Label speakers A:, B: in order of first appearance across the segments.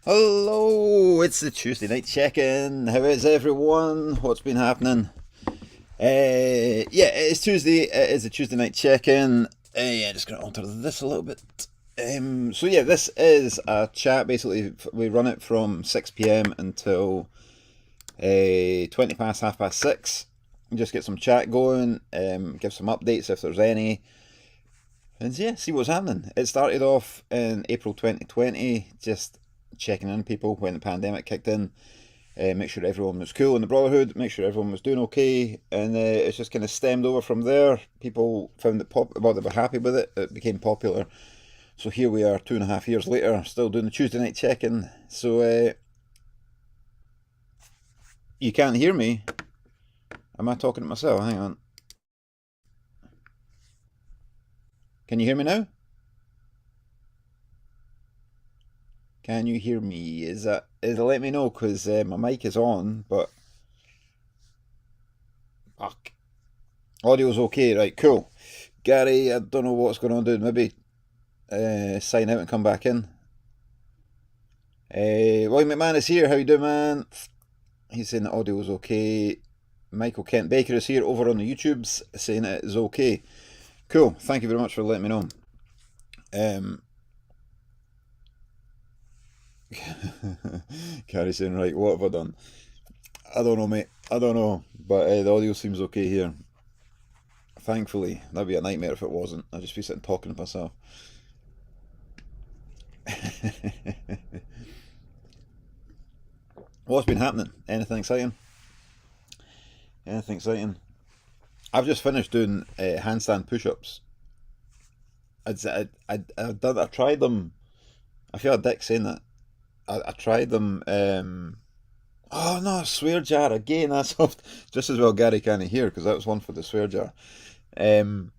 A: Hello, it's the Tuesday night check-in. How is everyone? What's been happening? Yeah, it's Tuesday. It is a Tuesday night check-in. Just gonna alter this a little bit. So yeah, this is a chat. Basically, we run it from 6 p.m. until 20 past, half past 6. Just get some chat going. Give some updates if there's any. And yeah, see what's happening. It started off in April 2020, just checking in people when the pandemic kicked in, make sure everyone was cool in the Brotherhood, make sure everyone was doing okay, and it's just kind of stemmed over from there. People found it well, they were happy with it. It became popular. So here we are, 2.5 years later, still doing the Tuesday night check-in. So you can't hear me. Am I talking to myself? Hang on. Can you hear me now? Can you hear me? Is it let me know because my mic is on, but fuck. Audio's okay, right? Cool. Gary, I don't know what's going on, dude. Maybe sign out and come back in. William McMahon is here. How you doing, man? He's saying the audio is okay. Michael Kent Baker is here over on the YouTubes saying it is okay. Cool. Thank you very much for letting me know. Gary's saying, right, what have I done? I don't know, mate. I don't know. But the audio seems okay here. Thankfully, that'd be a nightmare if it wasn't. I'd just be sitting talking to myself. What's been happening? Anything exciting? Anything exciting? I've just finished doing handstand push-ups. I tried them. I feel a dick saying that. I tried them. Oh no, swear jar again. That's off. Just as well Gary can't hear because that was one for the swear jar. Um,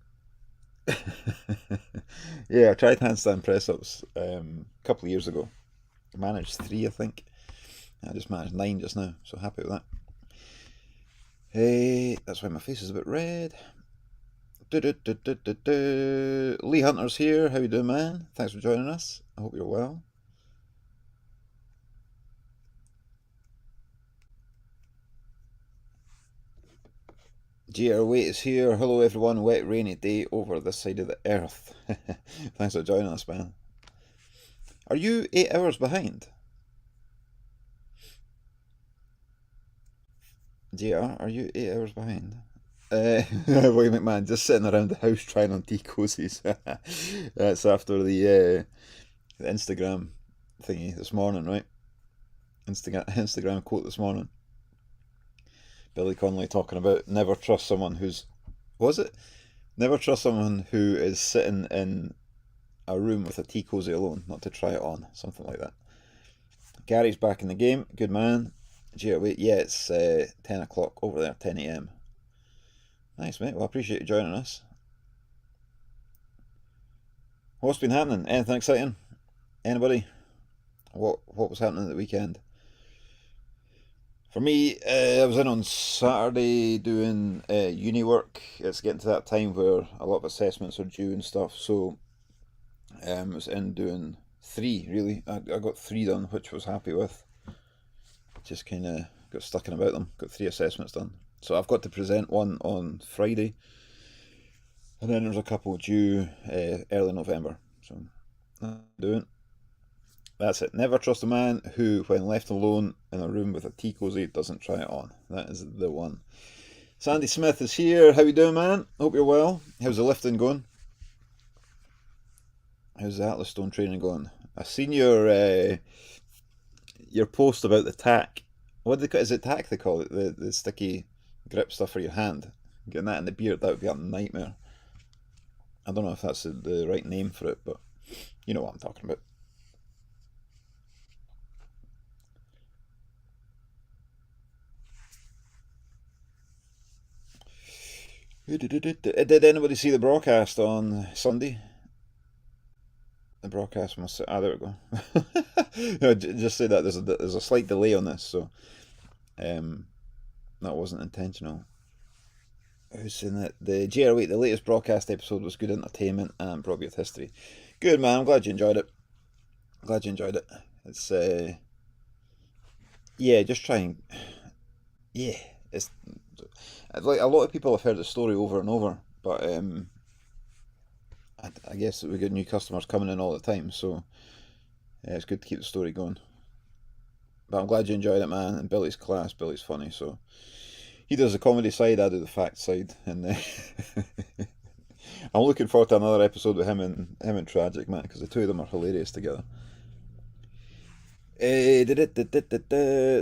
A: yeah, I tried handstand press ups a couple of years ago. I managed three, I think. I just managed nine just now, so happy with that. Hey, that's why my face is a bit red. Lee Hunter's here. How you doing, man? Thanks for joining us. I hope you're well. GR Wait is here. Hello, everyone. Wet, rainy day over this side of the earth. Thanks for joining us, man. Are you 8 hours behind? GR, are you 8 hours behind? William McMahon just sitting around the house trying on tea cozies. That's after the Instagram thingy this morning, right? Instagram quote this morning. Billy Connolly talking about never trust someone who's, was it? Never trust someone who is sitting in a room with a tea cozy alone, not to try it on, something like that. Gary's back in the game, good man. Gee, wait, yeah, it's 10 o'clock over there, 10 a.m. Nice, mate. Well, I appreciate you joining us. What's been happening? Anything exciting? Anybody? What was happening at the weekend? For me, I was in on Saturday doing uni work. It's getting to that time where a lot of assessments are due and stuff. So I was in doing three, really. I got three done, which I was happy with. Just kind of got stuck in about them. Got three assessments done. So I've got to present one on Friday. And then there's a couple due early November. So I'm doing. That's it. Never trust a man who, when left alone in a room with a tea cozy, doesn't try it on. That is the one. Sandy Smith is here. How you doing, man? Hope you're well. How's the lifting going? How's the Atlas Stone training going? I've seen your post about the tack. What is it tack they call it? The sticky grip stuff for your hand. Getting that in the beard, that would be a nightmare. I don't know if that's the right name for it, but you know what I'm talking about. Did anybody see the broadcast on Sunday? The broadcast must. There we go. No, just say that there's a slight delay on this, so um, that wasn't intentional. Who's saying that the GR8, the latest broadcast episode was good entertainment and brought you with history. Good man, I'm glad you enjoyed it. Glad you enjoyed it. it's yeah, just trying. Yeah, it's like a lot of people have heard the story over and over, but I guess that we get new customers coming in all the time, so yeah, it's good to keep the story going. But I'm glad you enjoyed it, man. And Billy's class. Billy's funny, so he does the comedy side, I do the fact side, and I'm looking forward to another episode with him and Tragic Man because the two of them are hilarious together.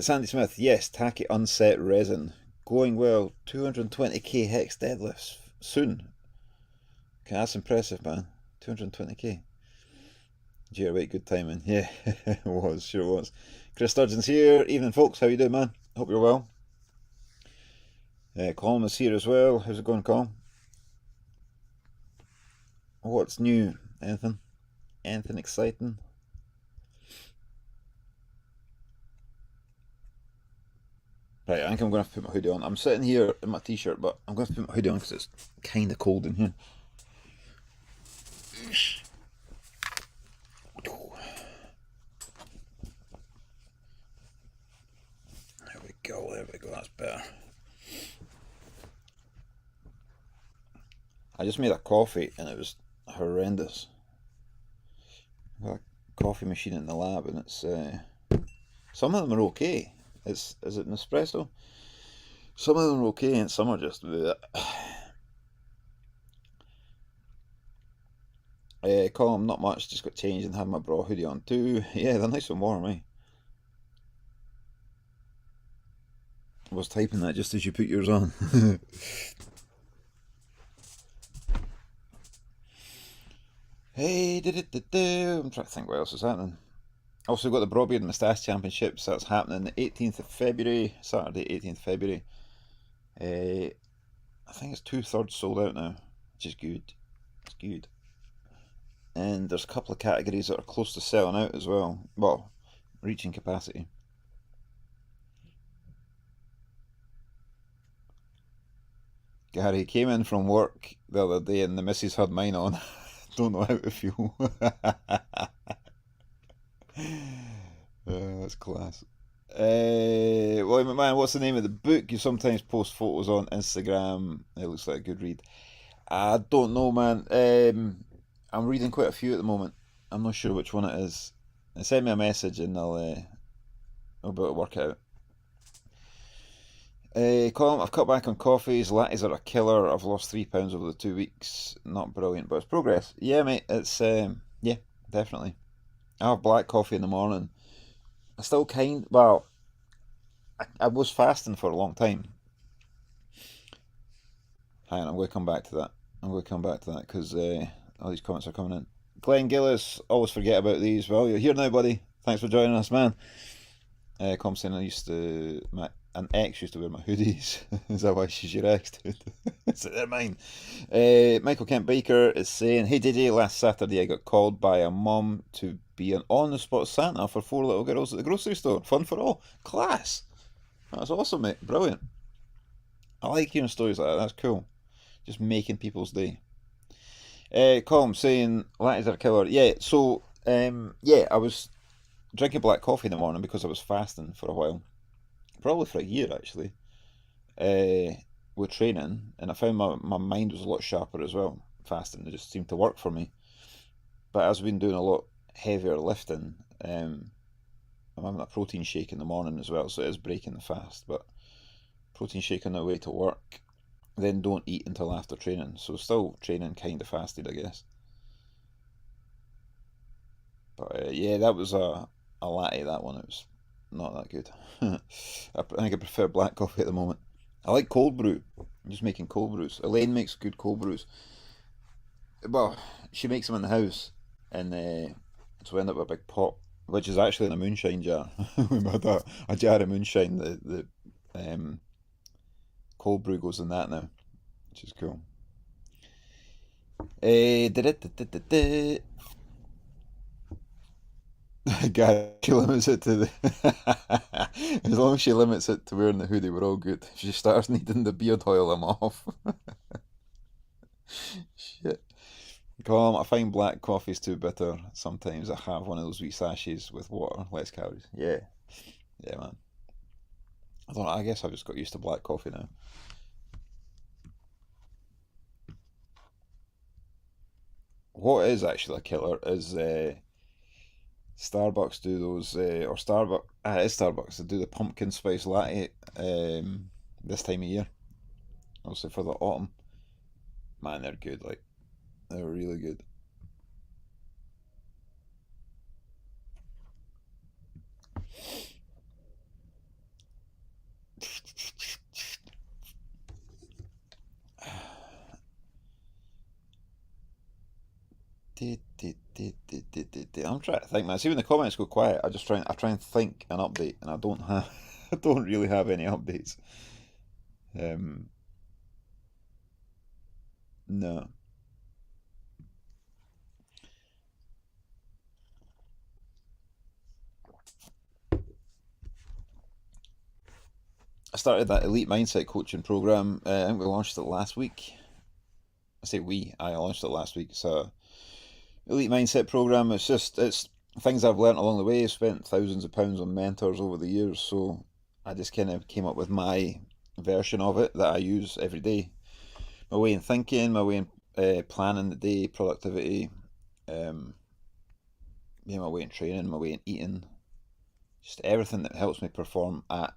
A: Sandy Smith, yes, tacky unset resin. Going well, 220k hex deadlifts soon. Okay, that's impressive, man. 220k. Gee, wait, good timing. Yeah, it was, sure was. Chris Sturgeon's here. Evening, folks. How you doing, man? Hope you're well. Colm is here as well. How's it going, Colm? What's new? Anything? Anything exciting? Right, I think I'm going to have to put my hoodie on. I'm sitting here in my t-shirt, but I'm going to put my hoodie on because it's kind of cold in here. There we go, that's better. I just made a coffee and it was horrendous. I've got a coffee machine in the lab and it's some of them are okay. Is it an espresso? Some of them are okay and some are just Column, not much, just got changed and had my bra hoodie on too. Yeah, they're nice and warm, eh? I was typing that just as you put yours on. Hey, I'm trying to think what else is happening. Also got the Broadbeard Moustache Championships. That's happening the 18th of February, Saturday, 18th of February. I think it's 2/3 sold out now, which is good. It's good. And there's a couple of categories that are close to selling out as well. Well, reaching capacity. Gary came in from work the other day and the missus had mine on. Don't know how to feel. That's class. Well, man, what's the name of the book? You sometimes post photos on Instagram. It looks like a good read. I don't know, man. I'm reading quite a few at the moment. I'm not sure which one it is. Send me a message and I'll be able to work it out. Colin, I've cut back on coffees. Lattes are a killer. I've lost £3 over the 2 weeks. Not brilliant, but it's progress. Yeah, mate. It's yeah, definitely. I have black coffee in the morning. I still well, I was fasting for a long time. Hang on, I'm going to come back to that. I'm going to come back to that because all these comments are coming in. Glenn Gillis, always forget about these. Well, you're here now, buddy. Thanks for joining us, man. Com saying an ex used to wear my hoodies. Is that why she's your ex, dude? So they're mine. Michael Kent Baker is saying, hey DJ, last Saturday I got called by a mum to be an on-the-spot Santa for 4 little girls at the grocery store. Fun for all. Class. That's awesome, mate. Brilliant. I like hearing stories like that. That's cool. Just making people's day. Colm saying, lattes are a killer. Yeah, so, yeah, I was drinking black coffee in the morning because I was fasting for a while. Probably for a year, actually. With training, and I found my mind was a lot sharper as well. Fasting, it just seemed to work for me. But as I've been doing a lot heavier lifting, I'm having a protein shake in the morning as well, so it is breaking the fast. But protein shake on the way to work, then don't eat until after training. So still training kind of fasted, I guess. But yeah, that was a latte, that one. It was not that good. I think I prefer black coffee at the moment. I like cold brew. I'm just making cold brews. Elaine makes good cold brews. Well, she makes them in the house, and so we end up with a big pot, which is actually in a moonshine jar. We had a jar of moonshine. The cold brew goes in that now, which is cool. She limits it to the. As long as she limits it to wearing the hoodie, we're all good. If she starts needing the beard oil, I'm off. Shit. Colm, I find black coffee's too bitter. Sometimes I have one of those wee sachets with water, less calories. Yeah, yeah, man. I don't know, I guess I've just got used to black coffee now. What is actually a killer is Starbucks do those, or Starbucks, it is Starbucks, they do the pumpkin spice latte this time of year, obviously for the autumn. Man, they're good, like, they're really good. I'm trying to think, man. See when the comments go quiet, I try and think an update, and I don't have, I don't really have any updates. Um, no. I started that elite mindset coaching program. I think we launched it last week. I say we. I launched it last week. It's a elite mindset program. It's things I've learned along the way. I've spent thousands of pounds on mentors over the years, so I just kind of came up with my version of it that I use every day. My way in thinking, my way in planning the day, productivity, um, yeah, my way in training, my way in eating, just everything that helps me perform at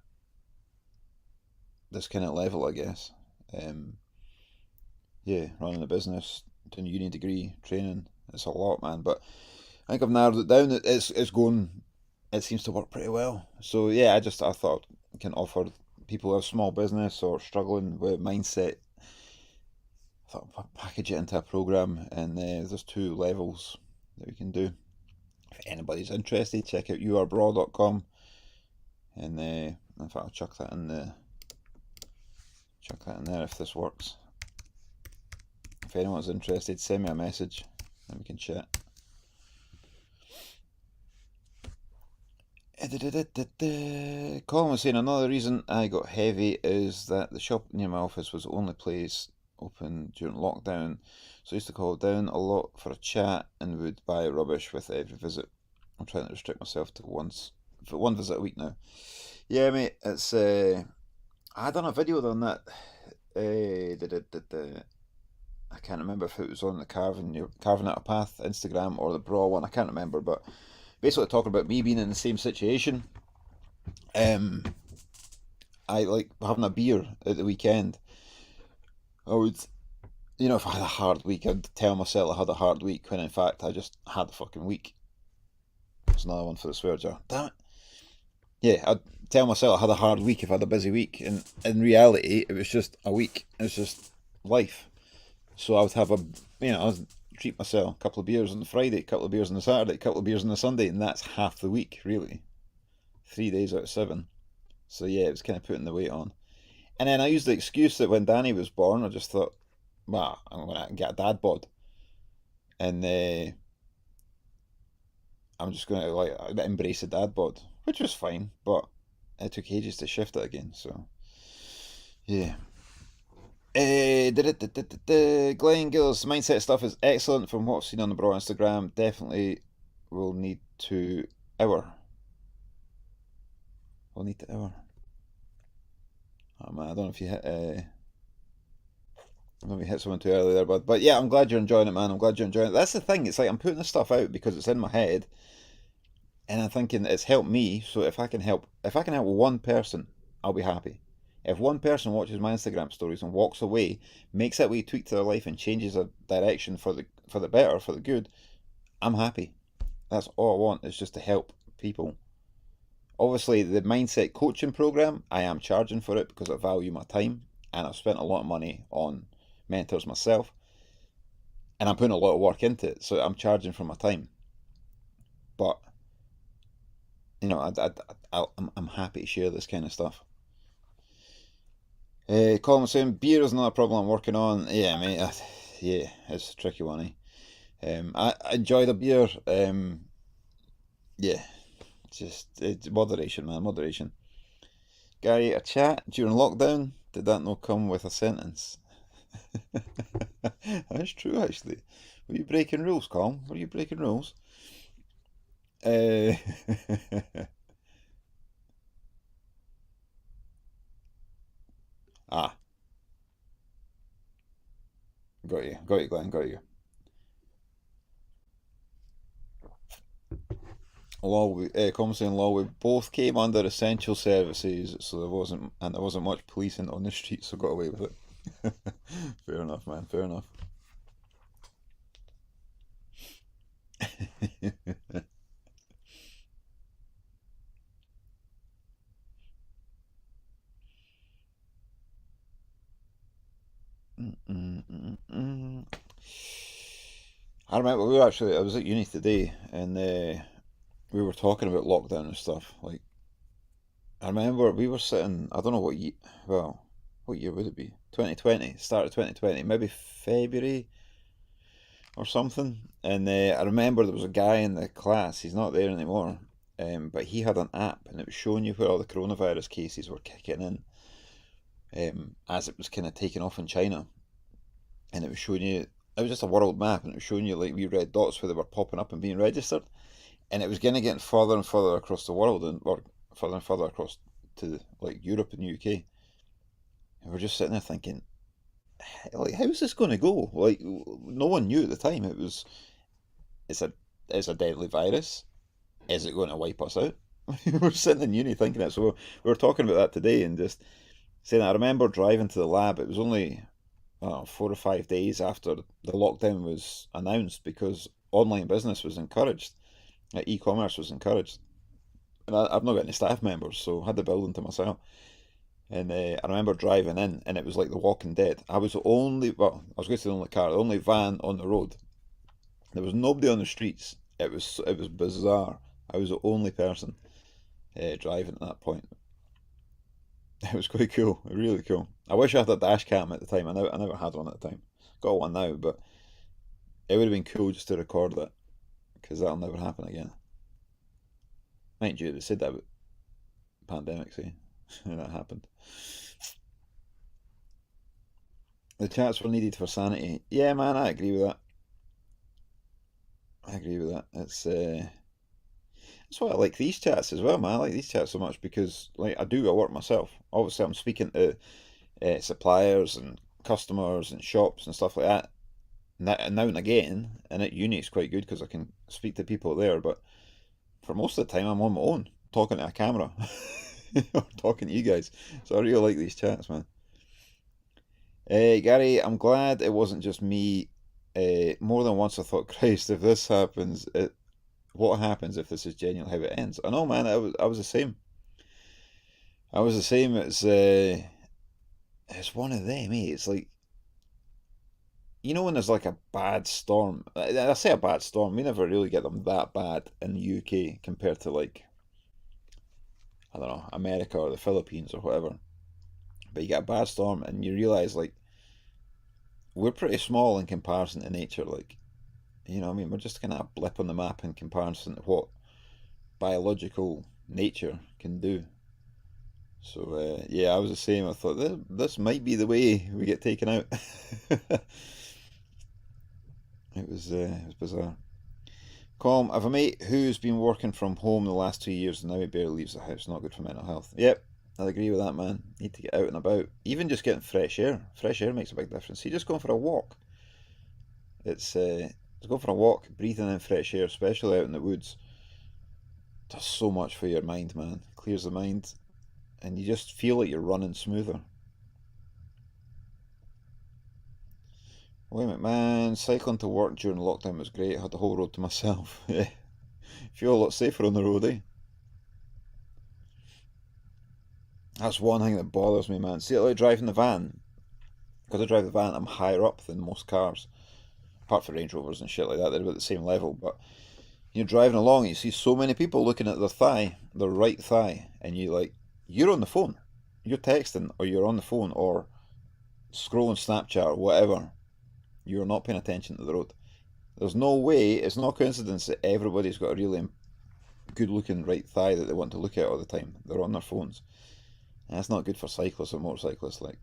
A: this kind of level, I guess. Um, yeah, running a business, doing a uni degree, training. It's a lot, man. But I think I've narrowed it down. It's going. It seems to work pretty well. So yeah, I thought I can offer people who have small business or struggling with mindset. I thought I'd package it into a program, and there's two levels that we can do. If anybody's interested, check out yourbra.com, and in fact I'll chuck that in there if this works. If anyone's interested, send me a message and we can chat. Colin was saying another reason I got heavy is that the shop near my office was the only place open during lockdown. So I used to call down a lot for a chat and would buy rubbish with every visit. I'm trying to restrict myself to one visit a week now. Yeah, mate, it's I done a video on that. I can't remember if it was on the carving out a path Instagram or the bra one. I can't remember, but basically talking about me being in the same situation. Um, I like having a beer at the weekend. I would, if I had a hard week, I'd tell myself I had a hard week when in fact I just had a fucking week. There's another one for the swear jar. Damn it. Yeah, I'd tell myself I had a hard week if I had a busy week, and in reality, it was just a week. It's just life. So I would have I would treat myself a couple of beers on the Friday, a couple of beers on the Saturday, a couple of beers on the Sunday, and that's half the week, really. 3 days out of 7. So yeah, it was kind of putting the weight on. And then I used the excuse that when Danny was born, I just thought, well, I'm going to get a dad bod. And I'm just going to embrace the dad bod, which was fine, but it took ages to shift it again. So yeah. Glenn Gill's mindset stuff is excellent from what I've seen on the Bro Instagram. Definitely will need to hour. We'll need to hour. Oh man, I don't know if you hit. I don't know if you hit someone too early there, but yeah, I'm glad you're enjoying it, man. I'm glad you're enjoying it. That's the thing. It's like I'm putting this stuff out because it's in my head, and I'm thinking it's helped me. So if I can help one person, I'll be happy. If one person watches my Instagram stories and walks away, makes that wee tweak to their life and changes a direction for the better, for the good, I'm happy. That's all I want is just to help people. Obviously, the mindset coaching program, I am charging for it because I value my time and I've spent a lot of money on mentors myself and I'm putting a lot of work into it, so I'm charging for my time. But I'm happy to share this kind of stuff. Colin was saying beer is not a problem I'm working on. Yeah, mate. Yeah, it's a tricky one. I enjoy the beer. Yeah, just it's moderation, man. Moderation. Gary, a chat during lockdown. Did that not come with a sentence? That's true, actually. Were you breaking rules, Colm? Were you breaking rules? Uh, ah, got you, Glenn, got you. Colm saying law. We both came under essential services, so there wasn't much policing on the streets, so got away with it. Fair enough, man. Fair enough. Mm, mm, mm, mm. I remember I was at uni today, and we were talking about lockdown and stuff. Like, I remember we were sitting, I don't know what year, well, what year would it be? 2020, start of 2020, maybe February or something. And I remember there was a guy in the class, he's not there anymore, but he had an app and it was showing you where all the coronavirus cases were kicking in as it was kind of taking off in China. And it was showing you, it was just a world map and it was showing you like wee red dots where they were popping up and being registered. And it was kind of getting further and further across the world or further and further across to like Europe and the UK. And we're just sitting there thinking, like, how's this going to go? Like, no one knew at the time. It's a, it's a deadly virus. Is it going to wipe us out? We're sitting in uni thinking it. So we were talking about that today and just saying, I remember driving to the lab. It was only 4 or 5 days after the lockdown was announced because online business was encouraged, e-commerce was encouraged. And I've not got any staff members, so I had the building to myself. And I remember driving in, and it was like The Walking Dead. I was the only, well, I was going to say the only car, the only van on the road. There was nobody on the streets. It was bizarre. I was the only person driving at that point. It was quite cool, really cool. I wish I had a dash cam at the time. I never had one at the time. Got one now, but it would have been cool just to record that because that'll never happen again. Mind you, they said that about pandemics, eh? And that happened. The chats were needed for sanity. Yeah, man, I agree with that. I agree with that. That's why I like these chats as well, man. I like these chats so much because, like, I do got work myself. Obviously, I'm speaking to suppliers and customers and shops and stuff like that. Now and again, and at uni it's quite good because I can speak to people there. But for most of the time, I'm on my own, talking to a camera, or talking to you guys. So I really like these chats, man. Gary, I'm glad it wasn't just me. More than once I thought, Christ, if this happens, what happens if this is genuinely how it ends? I know, man. I was the same. I was the same. It's one of them, eh? It's like when there's like a bad storm. I say a bad storm. We never really get them that bad in the UK compared to like I don't know America or the Philippines or whatever. But you get a bad storm and you realise like we're pretty small in comparison to nature. Like what I mean, we're just kind of a blip on the map in comparison to what biological nature can do. So yeah, I was the same. I thought this might be the way we get taken out. It was bizarre. Calm. I have a mate who's been working from home the last 2 years and now he barely leaves the house. Not good for mental health. Yep, I'd agree with that, man. Need to get out and about. Even just getting fresh air. Fresh air makes a big difference. See, just going for a walk. Just going for a walk, breathing in fresh air, especially out in the woods, does so much for your mind, man. Clears the mind, and you just feel like you're running smoother. Wait a minute, man. Cycling to work during lockdown was great. I had the whole road to myself. Yeah, feel a lot safer on the road, eh? That's one thing that bothers me, man. See, like driving the van. Because I drive the van, I'm higher up than most cars. Apart from Range Rovers and shit like that, they're about the same level. But you're driving along, you see so many people looking at their thigh, their right thigh, and you're on the phone. You're texting, or you're on the phone, or scrolling Snapchat, or whatever. You're not paying attention to the road. There's no way, it's not a coincidence that everybody's got a really good looking right thigh that they want to look at all the time. They're on their phones. And that's not good for cyclists or motorcyclists. Like,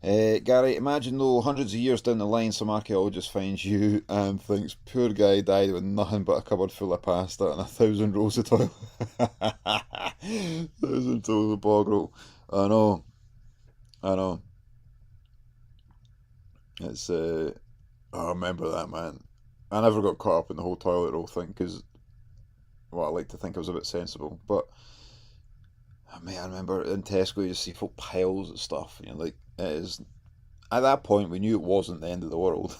A: Gary, imagine though, hundreds of years down the line, some archaeologist finds you and thinks, poor guy died with nothing but a cupboard full of pasta and 1,000 rolls of toilet. 1,000 toilet bog roll. I know, I know. It's, I remember that, man. I never got caught up in the whole toilet roll thing because, well, I like to think I was a bit sensible. But, I mean, I remember in Tesco, you just see full piles of stuff, and you're like, it is. At that point, we knew it wasn't the end of the world.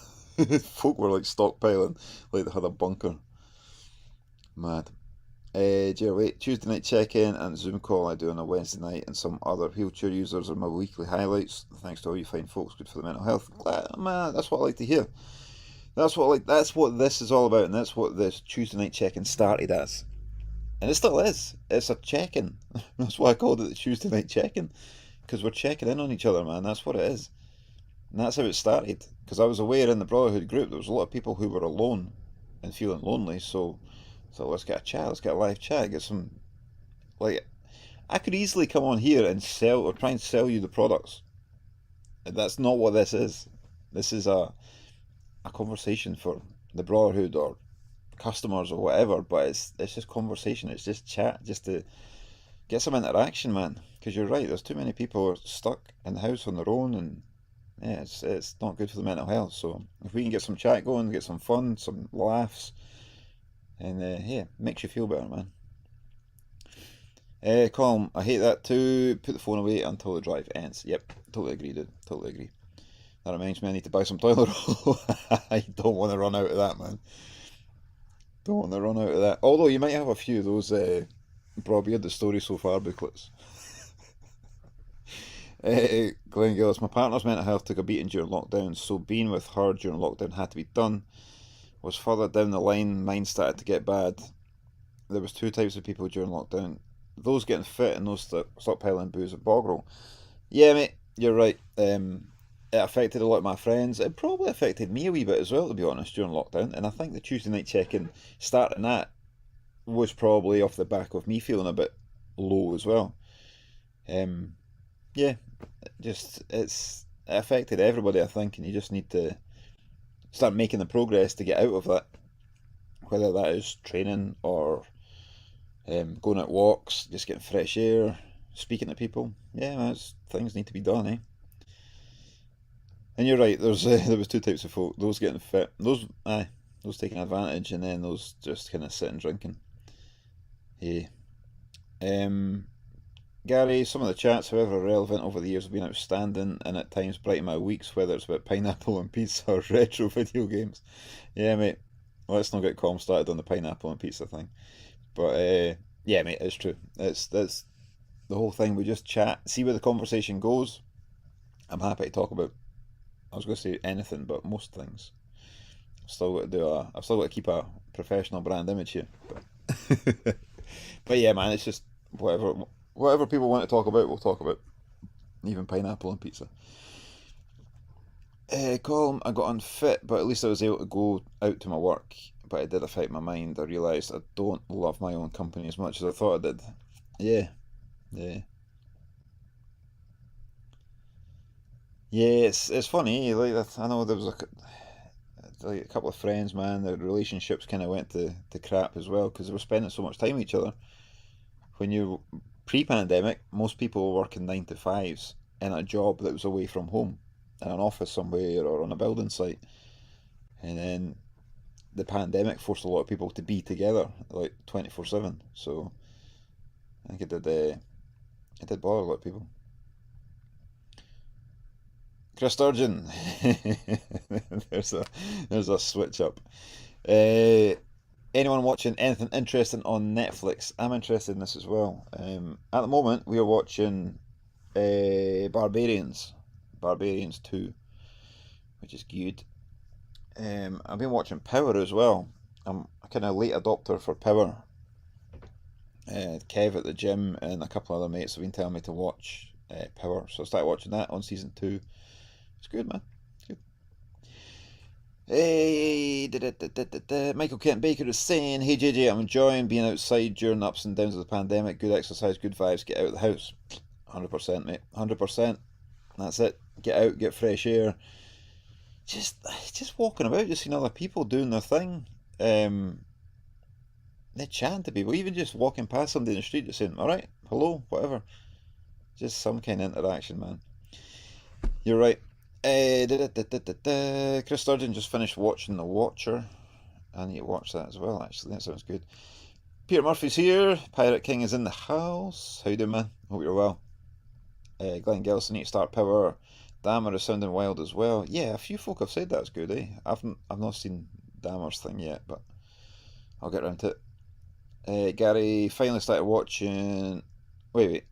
A: Folk were like stockpiling, like they had a bunker. Mad. Wait, Tuesday night check-in and Zoom call I do on a Wednesday night, and some other wheelchair users are my weekly highlights. Thanks to all you fine folks, good for the mental health. Man, that's what I like to hear. That's what I like. That's what this is all about, and that's what this Tuesday night check-in started as, and it still is. It's a check-in. That's why I called it the Tuesday night check-in, because we're checking in on each other, man. That's what it is. And that's how it started. Because I was aware in the Brotherhood group there was a lot of people who were alone and feeling lonely. So let's get a chat. Let's get a live chat. Get some like I could easily come on here and sell or try and sell you the products. That's not what this is. This is a conversation for the Brotherhood or customers or whatever. But it's just conversation. It's just chat, just to get some interaction, man. Because you're right. There's too many people stuck in the house on their own and yeah, it's not good for the mental health. So if we can get some chat going, get some fun, some laughs, and yeah, makes you feel better, man. Colm, I hate that too. Put the phone away until the drive ends. Yep, totally agree, dude. Totally agree. That reminds me, I need to buy some toilet roll. I don't want to run out of that, man. Don't want to run out of that. Although you might have a few of those. Rob, you had the story so far booklets. Glenn Gillis, my partner's mental health took a beating during lockdown, so being with her during lockdown had to be done. Was further down the line, mine started to get bad. There was two types of people during lockdown: those getting fit and those stockpiling booze at Bogrel. Yeah, mate, you're right. It affected a lot of my friends. It probably affected me a wee bit as well, to be honest, during lockdown. And I think the Tuesday night check-in, starting that, was probably off the back of me feeling a bit low as well. Um, yeah, just it affected everybody, I think, and you just need to start making the progress to get out of that, whether that is training or going out walks, just getting fresh air, speaking to people. Yeah, that's, things need to be done, eh? And you're right. There was two types of folk: those getting fit, those taking advantage, and then those just kind of sitting drinking. Yeah. Um, Gary, some of the chats, however relevant over the years, have been outstanding and at times brighten my weeks, whether it's about pineapple and pizza or retro video games. Yeah, mate. Let's not get calm started on the pineapple and pizza thing. But yeah, mate, it's true. It's that's the whole thing. We just chat, see where the conversation goes. I'm happy to talk about. I was going to say anything, but most things. I've still got to keep a professional brand image here. But, but yeah, man, it's just whatever people want to talk about, we'll talk about. Even pineapple and pizza. Colin, I got unfit, but at least I was able to go out to my work. But it did affect my mind. I realised I don't love my own company as much as I thought I did. Yeah, yeah, yeah. It's funny. Like I know there was like a couple of friends, man. Their relationships kind of went to crap as well because they were spending so much time with each other. When you pre-pandemic, most people were working 9 to 5s in a job that was away from home, in an office somewhere or on a building site. And then the pandemic forced a lot of people to be together like 24/7. So I think it did bother a lot of people. Chris Sturgeon, there's a switch up. Uh, Anyone watching anything interesting on Netflix? I'm interested in this as well. At the moment, we are watching Barbarians 2, which is good. I've been watching Power as well. I'm a kind of late adopter for Power. Kev at the gym and a couple other mates have been telling me to watch Power, so I started watching that on season 2. It's good, man. It's good. Hey, Michael Kent Baker is saying, "Hey JJ, I'm enjoying being outside during the ups and downs of the pandemic. Good exercise, good vibes. Get out of the house. 100%, mate. 100%. That's it. get out, get fresh air. Just walking about, just seeing other people doing their thing. They're chatting to people, even just walking past somebody in the street, just saying, "All right, hello, whatever." Just some kind of interaction, man. You're right. Chris Sturgeon just finished watching The Watcher. I need to watch that as well, actually. That sounds good. Peter Murphy's here. Pirate King is in the house. How you doing, man? Hope you're well. Glenn Gilson, need to start power. Dahmer is sounding wild as well. Yeah, a few folk have said that's good, eh? I've not seen Dahmer's thing yet, but I'll get around to it. Gary finally started watching. Wait.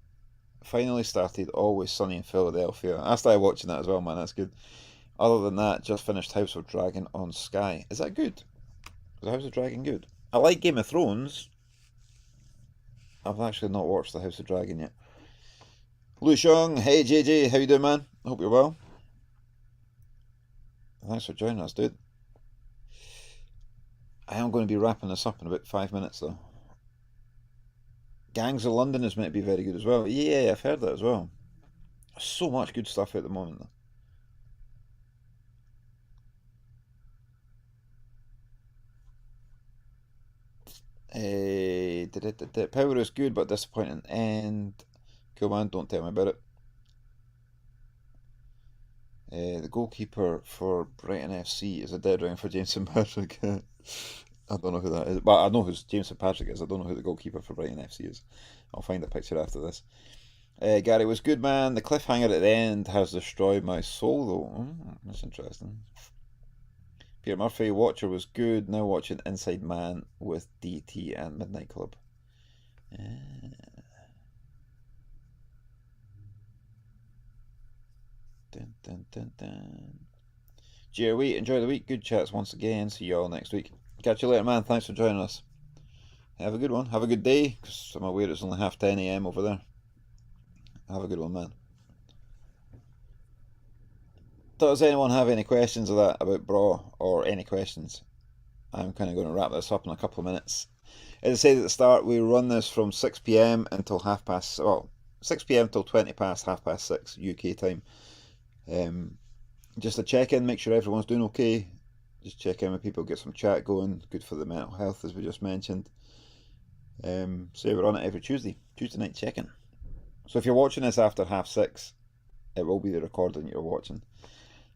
A: Finally started Always Sunny in Philadelphia. I started watching that as well, man. That's good. Other than that, just finished House of Dragon on Sky. Is that good? Is House of Dragon good? I like Game of Thrones. I've actually not watched the House of Dragon yet. Lu Xiong, hey JJ, how you doing, man? Hope you're well. Thanks for joining us, dude. I am going to be wrapping this up in about 5 minutes, though. Gangs of London is meant to be very good as well. Yeah, I've heard that as well. So much good stuff at the moment, though. Power is good, but disappointing end. Cool, man, don't tell me about it. The goalkeeper for Brighton FC is a dead ring for James St Patrick. I don't know who that is, but I know who James St Patrick is. I don't know who the goalkeeper for Brighton FC is. I'll find a picture after this. Gary was good, man. The cliffhanger at the end has destroyed my soul, though. That's interesting. Peter Murphy, Watcher was good. Now watching Inside Man with DT and Midnight Club. Dun, dun, dun, dun. GRW, enjoy the week. Good chats once again. See you all next week. Catch you later, man. Thanks for joining us. Have a good one. Have a good day, because I'm aware it's only half 10 a.m. over there. Have a good one, man. Does anyone have any questions of that about Braw, or any questions? I'm kind of going to wrap this up in a couple of minutes. As I said at the start, we run this from 6 p.m. until 6 p.m. till 20 past 6 UK time. Just a check in, make sure everyone's doing okay. Just check in with people, get some chat going. Good for the mental health, as we just mentioned. So we're on it every Tuesday night check-in. So if you're watching this after 6:30, it will be the recording you're watching.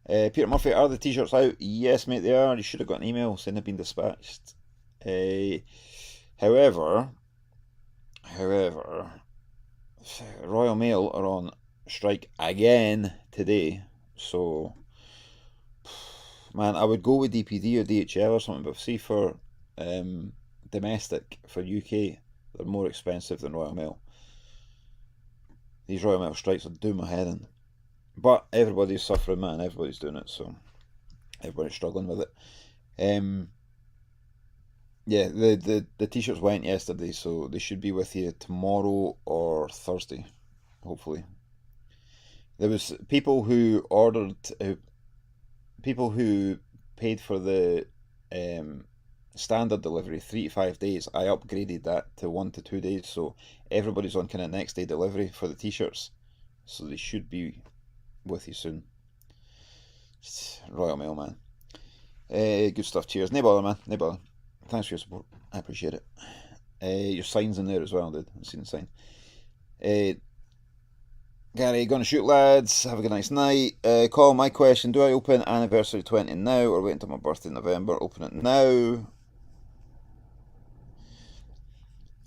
A: Peter Murphy, are the t-shirts out? Yes, mate, they are. You should have got an email saying they've been dispatched. However, Royal Mail are on strike again today. So, man, I would go with DPD or DHL or something, but see for domestic, for UK, they're more expensive than Royal Mail. These Royal Mail strikes are doing my head in. But everybody's suffering, man. Everybody's doing it, so everybody's struggling with it. Yeah, the t-shirts went yesterday, so they should be with you tomorrow or Thursday, hopefully. There was people who ordered, people who paid for the standard delivery 3 to 5 days. I upgraded that to 1 to 2 days, so everybody's on kind of next day delivery for the t-shirts, so they should be with you soon. Royal Mail, man. Good stuff. Cheers. No bother, man. No bother. Thanks for your support. I appreciate it. Your sign's in there as well, dude. I've seen the sign. Gary, gonna shoot, lads. Have a good nice night. Call my question. Do I open Anniversary 20 now or wait until my birthday in November? Open it now.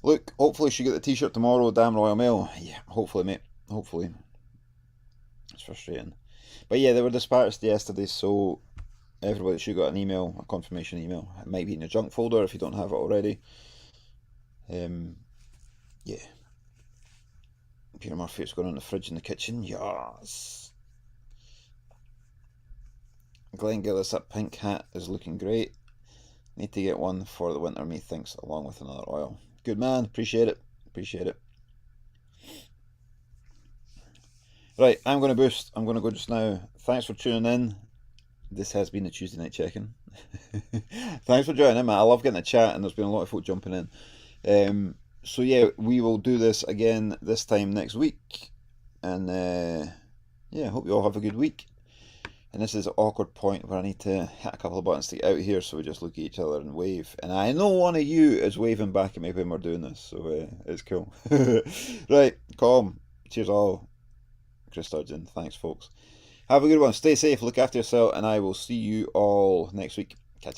A: Look, hopefully she get the t-shirt tomorrow. Damn Royal Mail. Yeah, hopefully, mate. Hopefully. It's frustrating. But yeah, they were dispatched yesterday, so everybody should got an email, a confirmation email. It might be in your junk folder if you don't have it already. Yeah. Peter Murphy, it's going on the fridge in the kitchen. Yes. Glenn Gillis, that pink hat is looking great. Need to get one for the winter, methinks, along with another oil. Good man, appreciate it. Appreciate it. Right, I'm going to boost. I'm going to go just now. Thanks for tuning in. This has been the Tuesday night check-in. Thanks for joining in, man. I love getting a chat, and there's been a lot of folk jumping in. So yeah, we will do this again this time next week, and yeah, hope you all have a good week. And this is an awkward point where I need to hit a couple of buttons to get out of here, so we just look at each other and wave. And I know one of you is waving back at me when we're doing this, so it's cool. Right, calm. Cheers all. Chris Sturgeon. Thanks, folks. Have a good one. Stay safe, look after yourself, and I will see you all next week.